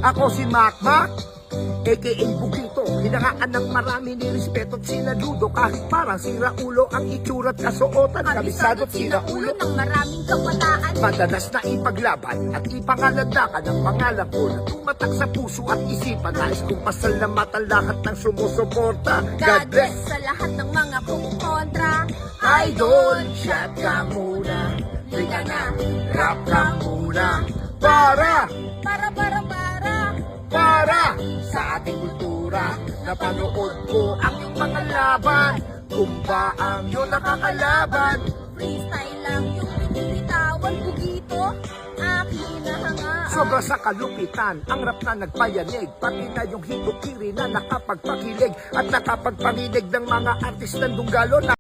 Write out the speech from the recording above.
Ako si Macmac, a.k.a. Bugito. Hinangaan ng marami ni respeto at sinaludo. Kahit parang siraulo ang itsura't kasuotan. Kabisado at siraulo ng maraming kabataan. madalas na ipaglaban at ipangalandakan ang pangalan ko na tumatak sa puso at isipan. Nais kong pasal na matang lahat ng sumusuporta. God bless sa lahat ng mga kumontra. Idol, shot ka muna. Liga na, rap ka muna. Para sa ating kultura. Napanood ko ang iyong mga laban. Kung ba ang iyong nakakalaban. Freestyle lang yung binibitawan. Bugito, aking nahangaan. Sobra sa kalupitan, ang rap na nagpayanig. Pati na yung hito-kiri na nakapagpakilig at nakapagpanilig ng mga artist ng Dunggalo na